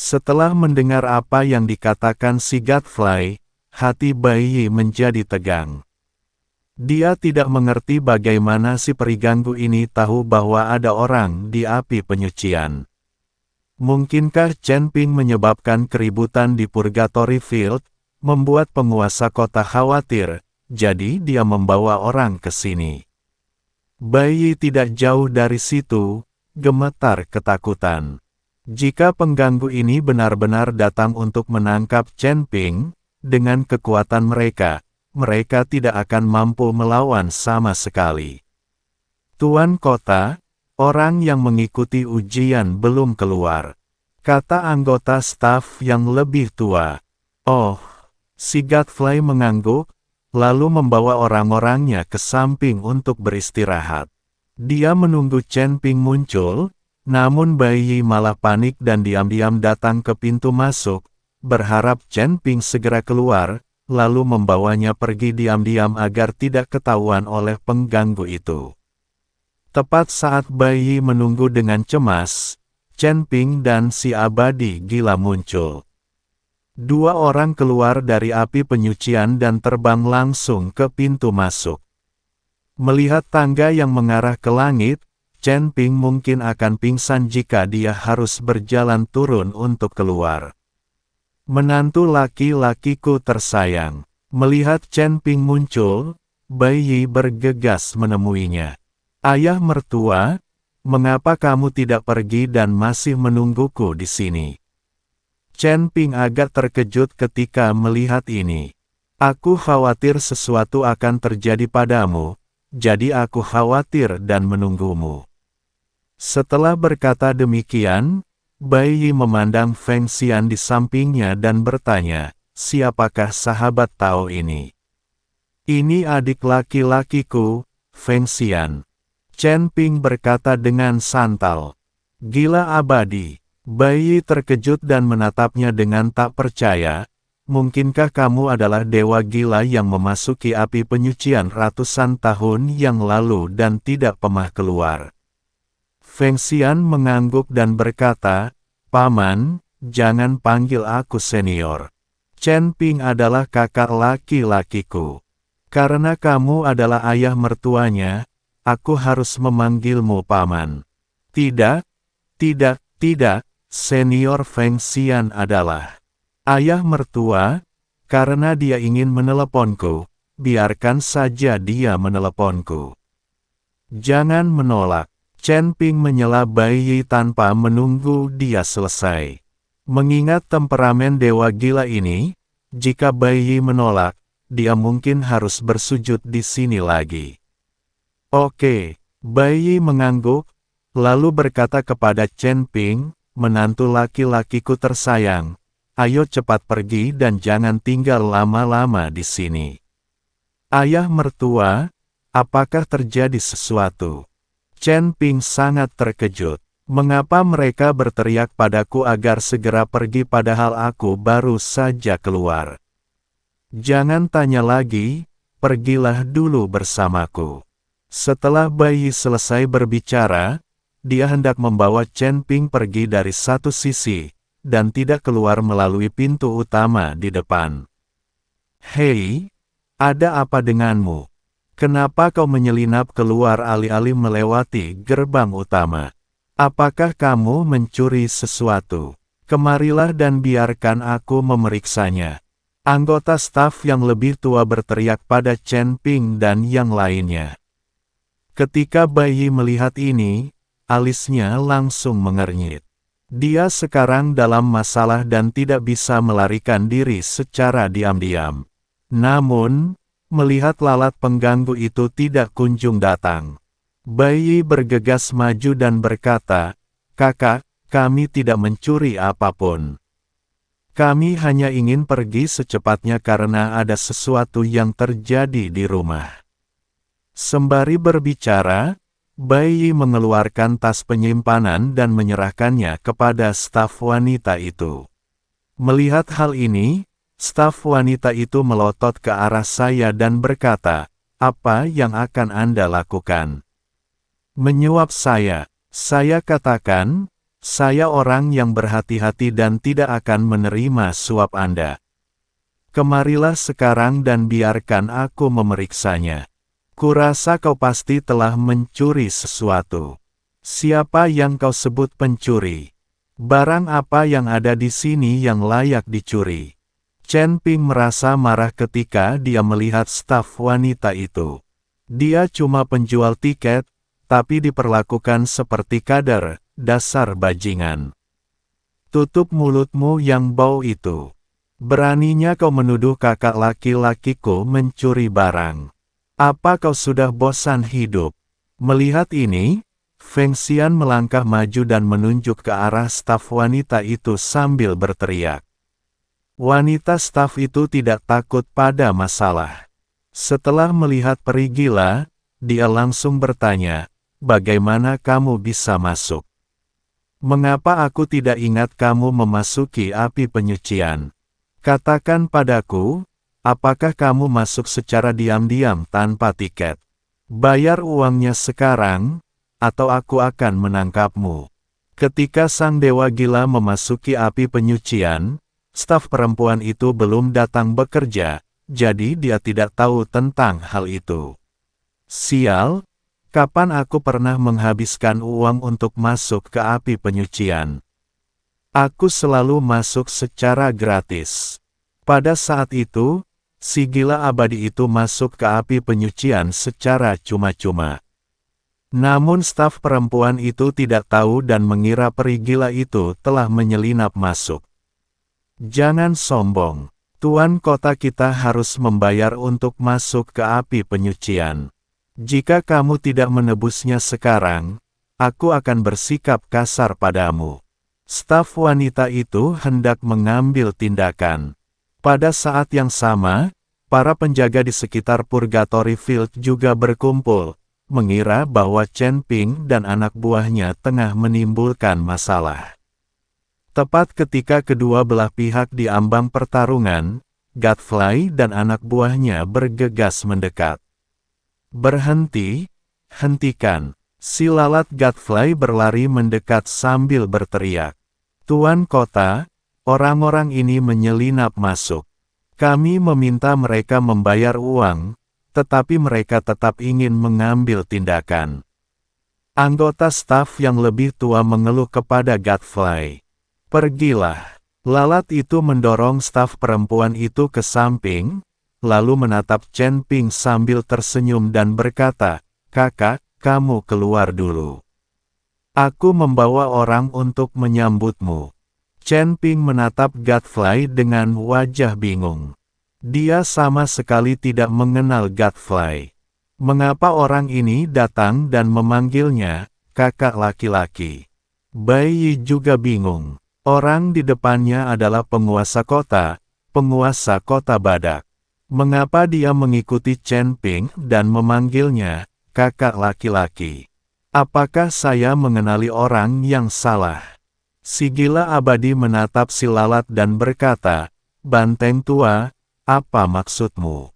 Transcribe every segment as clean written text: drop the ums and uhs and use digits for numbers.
Setelah mendengar apa yang dikatakan si Gadfly, hati Bai Yi menjadi tegang. Dia tidak mengerti bagaimana si periganggu ini tahu bahwa ada orang di api penyucian. Mungkinkah Chen Ping menyebabkan keributan di Purgatory Field, membuat penguasa kota khawatir, jadi dia membawa orang ke sini. Bai Yi tidak jauh dari situ, gemetar ketakutan. Jika pengganggu ini benar-benar datang untuk menangkap Chen Ping, dengan kekuatan mereka tidak akan mampu melawan sama sekali. Tuan kota, orang yang mengikuti ujian belum keluar, kata anggota staf yang lebih tua. Oh, si Gadfly mengangguk, lalu membawa orang-orangnya ke samping untuk beristirahat. Dia menunggu Chen Ping muncul, namun Bai Yi malah panik dan diam-diam datang ke pintu masuk, berharap Chen Ping segera keluar, lalu membawanya pergi diam-diam agar tidak ketahuan oleh pengganggu itu. Tepat saat Bai Yi menunggu dengan cemas, Chen Ping dan si abadi gila muncul. Dua orang keluar dari api penyucian dan terbang langsung ke pintu masuk. Melihat tangga yang mengarah ke langit, Chen Ping mungkin akan pingsan jika dia harus berjalan turun untuk keluar. Menantu laki-lakiku tersayang. Melihat Chen Ping muncul, Bai Yi bergegas menemuinya. Ayah mertua, mengapa kamu tidak pergi dan masih menungguku di sini? Chen Ping agak terkejut ketika melihat ini. Aku khawatir sesuatu akan terjadi padamu, jadi aku khawatir dan menunggumu. Setelah berkata demikian, Bai Yi memandang Feng Xian di sampingnya dan bertanya, siapakah sahabat Tao ini? Ini adik laki-lakiku, Feng Xian. Chen Ping berkata dengan santal. Gila abadi. Bai Yi terkejut dan menatapnya dengan tak percaya. Mungkinkah kamu adalah dewa gila yang memasuki api penyucian ratusan tahun yang lalu dan tidak pernah keluar? Feng Xian mengangguk dan berkata, Paman, jangan panggil aku senior. Chen Ping adalah kakak laki-lakiku. Karena kamu adalah ayah mertuanya, aku harus memanggilmu Paman. Tidak, senior Feng Xian adalah ayah mertua, karena dia ingin meneleponku, biarkan saja dia meneleponku. Jangan menolak. Chen Ping menyela Bai Yi tanpa menunggu dia selesai. Mengingat temperamen dewa gila ini, jika Bai Yi menolak, dia mungkin harus bersujud di sini lagi. Oke, Bai Yi mengangguk, lalu berkata kepada Chen Ping, menantu laki-lakiku tersayang, ayo cepat pergi dan jangan tinggal lama-lama di sini. Ayah mertua, apakah terjadi sesuatu? Chen Ping sangat terkejut. Mengapa mereka berteriak padaku agar segera pergi padahal aku baru saja keluar? Jangan tanya lagi, pergilah dulu bersamaku. Setelah Bai Yi selesai berbicara, dia hendak membawa Chen Ping pergi dari satu sisi, dan tidak keluar melalui pintu utama di depan. Hei, ada apa denganmu? Kenapa kau menyelinap keluar alih-alih melewati gerbang utama? Apakah kamu mencuri sesuatu? Kemarilah dan biarkan aku memeriksanya. Anggota staf yang lebih tua berteriak pada Chen Ping dan yang lainnya. Ketika Bai Yi melihat ini, alisnya langsung mengernyit. Dia sekarang dalam masalah dan tidak bisa melarikan diri secara diam-diam. Namun, melihat lalat pengganggu itu tidak kunjung datang, Bai Yi bergegas maju dan berkata, Kakak, kami tidak mencuri apapun. Kami hanya ingin pergi secepatnya karena ada sesuatu yang terjadi di rumah. Sembari berbicara, Bai Yi mengeluarkan tas penyimpanan dan menyerahkannya kepada staf wanita itu. Melihat hal ini, staf wanita itu melotot ke arah saya dan berkata, apa yang akan Anda lakukan? Menyuap saya katakan, Saya orang yang berhati-hati dan tidak akan menerima suap Anda. Kemarilah sekarang dan biarkan aku memeriksanya. Kurasa kau pasti telah mencuri sesuatu. Siapa yang kau sebut pencuri? Barang apa yang ada di sini yang layak dicuri? Chen Ping merasa marah ketika dia melihat staf wanita itu. Dia cuma penjual tiket, tapi diperlakukan seperti kader, dasar bajingan. Tutup mulutmu yang bau itu. Beraninya kau menuduh kakak laki-lakiku mencuri barang. Apa kau sudah bosan hidup? Melihat ini, Feng Xian melangkah maju dan menunjuk ke arah staf wanita itu sambil berteriak. Wanita staf itu tidak takut pada masalah. Setelah melihat peri gila, dia langsung bertanya, "Bagaimana kamu bisa masuk? Mengapa aku tidak ingat kamu memasuki api penyucian? Katakan padaku, apakah kamu masuk secara diam-diam tanpa tiket? Bayar uangnya sekarang, atau aku akan menangkapmu." Ketika sang dewa gila memasuki api penyucian, staf perempuan itu belum datang bekerja, jadi dia tidak tahu tentang hal itu. Sial, kapan aku pernah menghabiskan uang untuk masuk ke api penyucian? Aku selalu masuk secara gratis. Pada saat itu, si gila abadi itu masuk ke api penyucian secara cuma-cuma. Namun staf perempuan itu tidak tahu dan mengira peri gila itu telah menyelinap masuk. Jangan sombong. Tuan kota kita harus membayar untuk masuk ke api penyucian. Jika kamu tidak menebusnya sekarang, aku akan bersikap kasar padamu. Staf wanita itu hendak mengambil tindakan. Pada saat yang sama, para penjaga di sekitar Purgatory Field juga berkumpul, mengira bahwa Chen Ping dan anak buahnya tengah menimbulkan masalah. Tepat ketika kedua belah pihak di ambang pertarungan, Godfrey dan anak buahnya bergegas mendekat. "Berhenti, hentikan!" Si lalat Godfrey berlari mendekat sambil berteriak. "Tuan kota, orang-orang ini menyelinap masuk. Kami meminta mereka membayar uang, tetapi mereka tetap ingin mengambil tindakan." Anggota staf yang lebih tua mengeluh kepada Godfrey. "Pergilah." Lalat itu mendorong staf perempuan itu ke samping, lalu menatap Chen Ping sambil tersenyum dan berkata, "Kakak, kamu keluar dulu. Aku membawa orang untuk menyambutmu." Chen Ping menatap Godfrey dengan wajah bingung. Dia sama sekali tidak mengenal Godfrey. Mengapa orang ini datang dan memanggilnya kakak laki-laki? Bai Yi juga bingung. Orang di depannya adalah penguasa kota badak. Mengapa dia mengikuti Chen Ping dan memanggilnya kakak laki-laki? Apakah saya mengenali orang yang salah? Si gila abadi menatap si lalat dan berkata, "Banteng tua, apa maksudmu?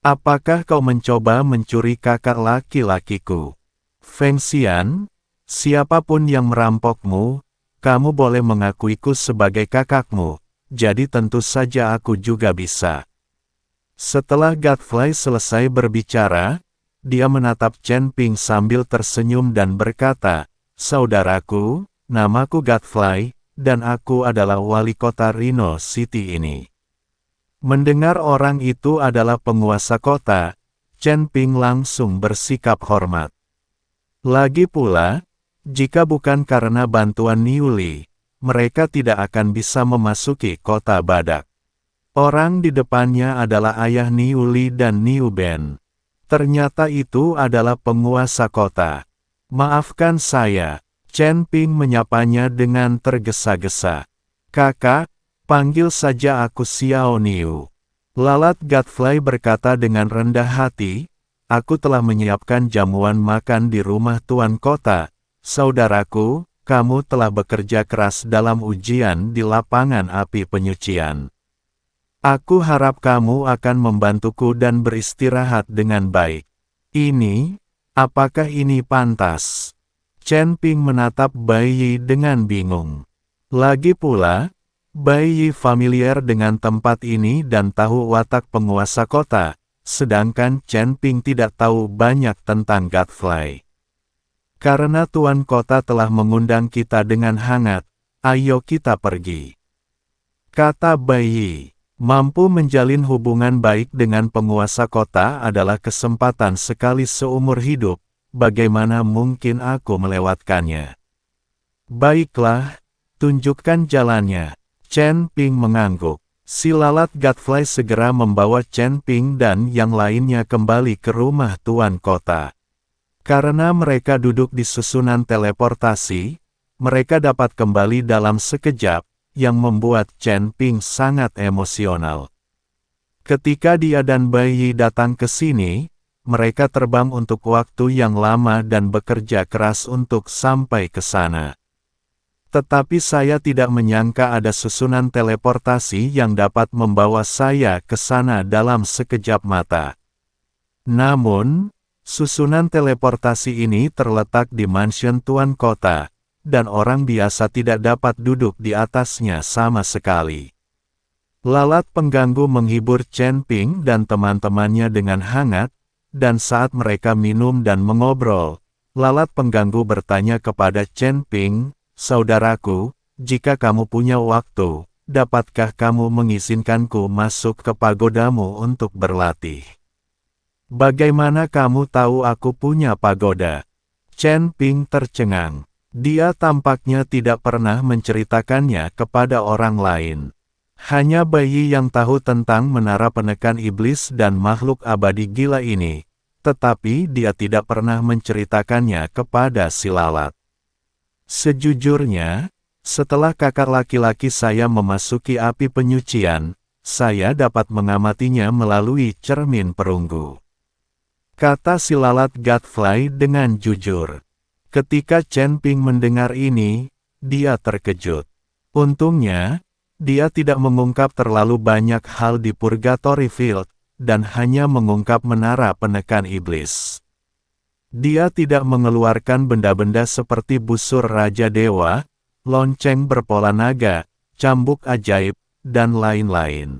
Apakah kau mencoba mencuri kakak laki-lakiku?" "Feng Xian, siapapun yang merampokmu, kamu boleh mengakuiku sebagai kakakmu, jadi tentu saja aku juga bisa." Setelah Godfrey selesai berbicara, dia menatap Chen Ping sambil tersenyum dan berkata, "Saudaraku, namaku Godfrey, dan aku adalah wali kota Rhino City ini." Mendengar orang itu adalah penguasa kota, Chen Ping langsung bersikap hormat. Lagi pula, jika bukan karena bantuan Niu Li, mereka tidak akan bisa memasuki kota badak. Orang di depannya adalah ayah Niu Li dan Niu Ben. Ternyata itu adalah penguasa kota. "Maafkan saya." Chen Ping menyapanya dengan tergesa-gesa. "Kakak, panggil saja aku Xiao Niu." Lalat Godfrey berkata dengan rendah hati, "Aku telah menyiapkan jamuan makan di rumah tuan kota. Saudaraku, kamu telah bekerja keras dalam ujian di lapangan api penyucian. Aku harap kamu akan membantuku dan beristirahat dengan baik. Apakah ini pantas?" Chen Ping menatap Bai Yi dengan bingung. Lagi pula, Bai Yi familiar dengan tempat ini dan tahu watak penguasa kota, sedangkan Chen Ping tidak tahu banyak tentang Godfly. Karena tuan kota telah mengundang kita dengan hangat, ayo kita pergi. Kata Bai Yi, mampu menjalin hubungan baik dengan penguasa kota adalah kesempatan sekali seumur hidup, bagaimana mungkin aku melewatkannya? Baiklah, tunjukkan jalannya. Chen Ping mengangguk. Si lalat Godfly segera membawa Chen Ping dan yang lainnya kembali ke rumah tuan kota. Karena mereka duduk di susunan teleportasi, mereka dapat kembali dalam sekejap, yang membuat Chen Ping sangat emosional. Ketika dia dan Bai Yi datang ke sini, mereka terbang untuk waktu yang lama dan bekerja keras untuk sampai ke sana. Tetapi saya tidak menyangka ada susunan teleportasi yang dapat membawa saya ke sana dalam sekejap mata. Namun, susunan teleportasi ini terletak di mansion tuan kota, dan orang biasa tidak dapat duduk di atasnya sama sekali. Lalat pengganggu menghibur Chen Ping dan teman-temannya dengan hangat, dan saat mereka minum dan mengobrol, lalat pengganggu bertanya kepada Chen Ping, "Saudaraku, jika kamu punya waktu, dapatkah kamu mengizinkanku masuk ke pagodamu untuk berlatih?" "Bagaimana kamu tahu aku punya pagoda?" Chen Ping tercengang. Dia tampaknya tidak pernah menceritakannya kepada orang lain. Hanya Bai Yi yang tahu tentang menara penekan iblis dan makhluk abadi gila ini, tetapi dia tidak pernah menceritakannya kepada si lalat. Sejujurnya, setelah kakak laki-laki saya memasuki api penyucian, saya dapat mengamatinya melalui cermin perunggu. Kata si lalat Godfly dengan jujur. Ketika Chen Ping mendengar ini, dia terkejut. Untungnya, dia tidak mengungkap terlalu banyak hal di Purgatory Field, dan hanya mengungkap menara penekan iblis. Dia tidak mengeluarkan benda-benda seperti busur Raja Dewa, lonceng berpola naga, cambuk ajaib, dan lain-lain.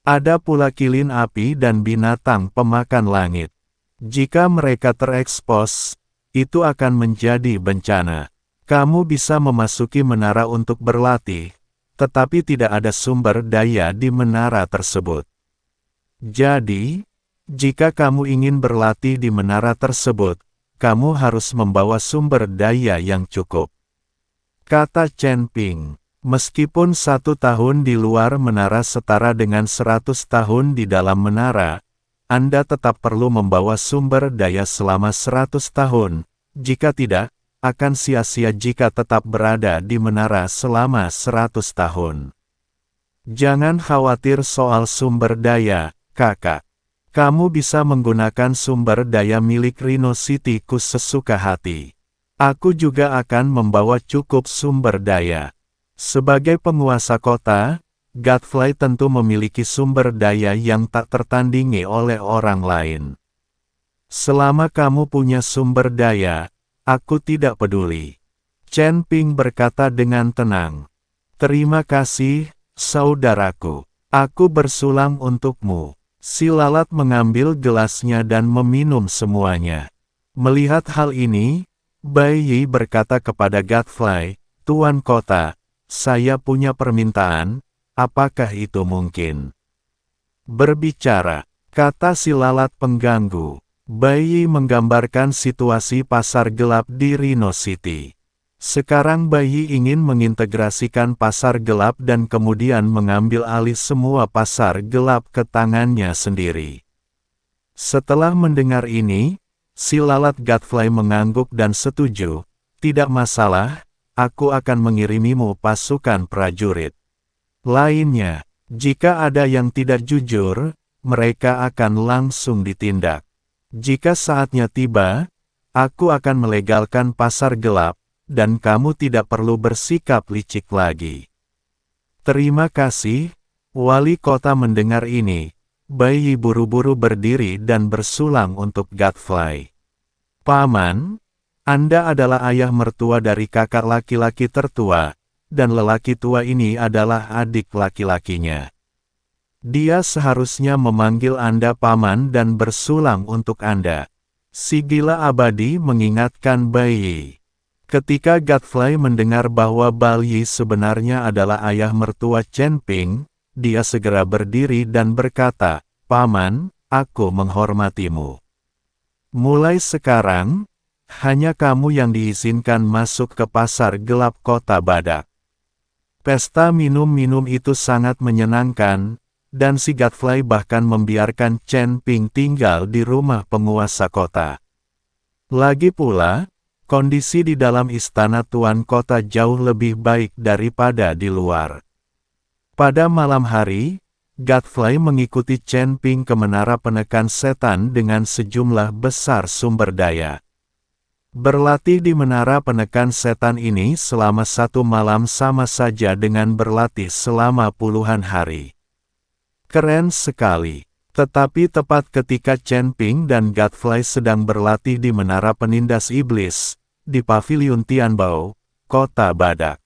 Ada pula kilin api dan binatang pemakan langit. Jika mereka terekspos, itu akan menjadi bencana. Kamu bisa memasuki menara untuk berlatih, tetapi tidak ada sumber daya di menara tersebut. Jadi, jika kamu ingin berlatih di menara tersebut, kamu harus membawa sumber daya yang cukup. Kata Chen Ping, meskipun 1 tahun di luar menara setara dengan 100 tahun di dalam menara, Anda tetap perlu membawa sumber daya selama 100 tahun, jika tidak, akan sia-sia jika tetap berada di menara selama 100 tahun. Jangan khawatir soal sumber daya, kakak. Kamu bisa menggunakan sumber daya milik Rhino City-ku sesuka hati. Aku juga akan membawa cukup sumber daya. Sebagai penguasa kota, Godfly tentu memiliki sumber daya yang tak tertandingi oleh orang lain. Selama kamu punya sumber daya, aku tidak peduli. Chen Ping berkata dengan tenang. Terima kasih, saudaraku. Aku bersulang untukmu. Si lalat mengambil gelasnya dan meminum semuanya. Melihat hal ini, Bai Yi berkata kepada Godfly, "Tuan kota, saya punya permintaan, apakah itu mungkin?" Berbicara, kata si lalat pengganggu. Bai Yi menggambarkan situasi pasar gelap di Rhino City. Sekarang Bai Yi ingin mengintegrasikan pasar gelap dan kemudian mengambil alih semua pasar gelap ke tangannya sendiri. Setelah mendengar ini, si lalat Godfly mengangguk dan setuju. Tidak masalah, aku akan mengirimimu pasukan prajurit. Lainnya, jika ada yang tidak jujur, mereka akan langsung ditindak. Jika saatnya tiba, aku akan melegalkan pasar gelap, dan kamu tidak perlu bersikap licik lagi. Terima kasih, wali kota. Mendengar ini, Bai Yi buru-buru berdiri dan bersulang untuk Godfly. Paman, Anda adalah ayah mertua dari kakak laki-laki tertua, dan lelaki tua ini adalah adik laki-lakinya. Dia seharusnya memanggil Anda paman dan bersulang untuk Anda. Si gila abadi mengingatkan Bai. Ketika Godfrey mendengar bahwa Bai sebenarnya adalah ayah mertua Chen Ping, dia segera berdiri dan berkata, "Paman, aku menghormatimu. Mulai sekarang, hanya kamu yang diizinkan masuk ke pasar gelap kota Badak." Pesta minum-minum itu sangat menyenangkan, dan si Godfrey bahkan membiarkan Chen Ping tinggal di rumah penguasa kota. Lagi pula, kondisi di dalam istana tuan kota jauh lebih baik daripada di luar. Pada malam hari, Godfrey mengikuti Chen Ping ke menara penekan setan dengan sejumlah besar sumber daya. Berlatih di menara penekan setan ini selama 1 malam sama saja dengan berlatih selama puluhan hari. Keren sekali. Tetapi tepat ketika Chen Ping dan Godfrey sedang berlatih di menara penindas iblis, di paviliun Tianbao, kota Badak.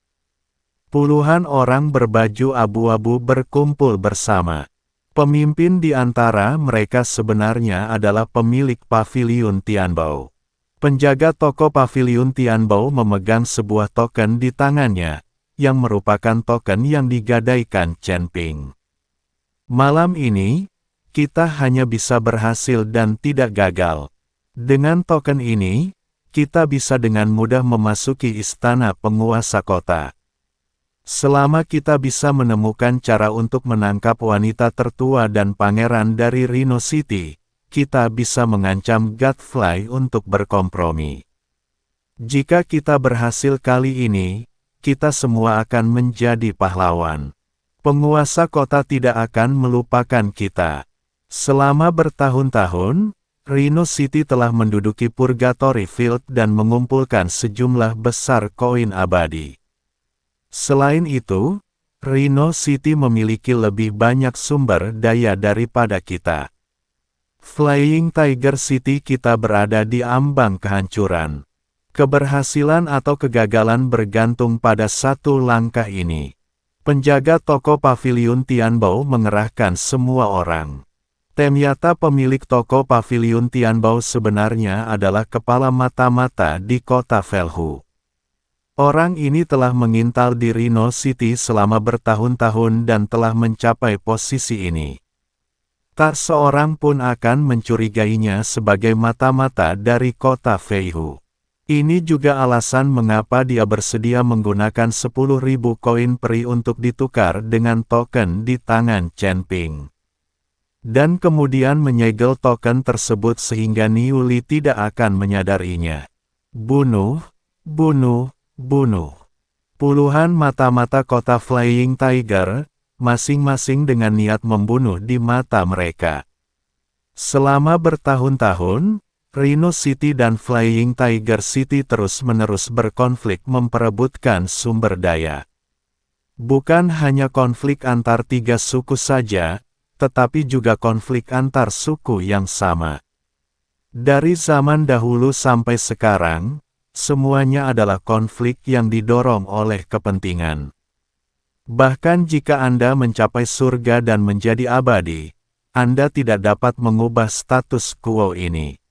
Puluhan orang berbaju abu-abu berkumpul bersama. Pemimpin di antara mereka sebenarnya adalah pemilik paviliun Tianbao. Penjaga toko paviliun Tianbao memegang sebuah token di tangannya, yang merupakan token yang digadaikan Chen Ping. Malam ini, kita hanya bisa berhasil dan tidak gagal. Dengan token ini, kita bisa dengan mudah memasuki istana penguasa kota. Selama kita bisa menemukan cara untuk menangkap wanita tertua dan pangeran dari Rhino City, kita bisa mengancam Godfrey untuk berkompromi. Jika kita berhasil kali ini, kita semua akan menjadi pahlawan. Penguasa kota tidak akan melupakan kita. Selama bertahun-tahun, Rhino City telah menduduki Purgatory Field dan mengumpulkan sejumlah besar koin abadi. Selain itu, Rhino City memiliki lebih banyak sumber daya daripada kita. Flying Tiger City kita berada di ambang kehancuran. Keberhasilan atau kegagalan bergantung pada satu langkah ini. Penjaga toko paviliun Tianbao mengerahkan semua orang. Ternyata pemilik toko paviliun Tianbao sebenarnya adalah kepala mata-mata di kota Velhu. Orang ini telah mengintal di Rhino City selama bertahun-tahun dan telah mencapai posisi ini. Tak seorang pun akan mencurigainya sebagai mata-mata dari kota Velhu. Ini juga alasan mengapa dia bersedia menggunakan 10.000 koin peri untuk ditukar dengan token di tangan Chen Ping. Dan kemudian menyegel token tersebut sehingga Niu Li tidak akan menyadarinya. Bunuh, bunuh, bunuh. Puluhan mata-mata kota Flying Tiger, masing-masing dengan niat membunuh di mata mereka. Selama bertahun-tahun, Rhino City dan Flying Tiger City terus-menerus berkonflik memperebutkan sumber daya. Bukan hanya konflik antar 3 suku saja, tetapi juga konflik antar suku yang sama. Dari zaman dahulu sampai sekarang, semuanya adalah konflik yang didorong oleh kepentingan. Bahkan jika Anda mencapai surga dan menjadi abadi, Anda tidak dapat mengubah status quo ini.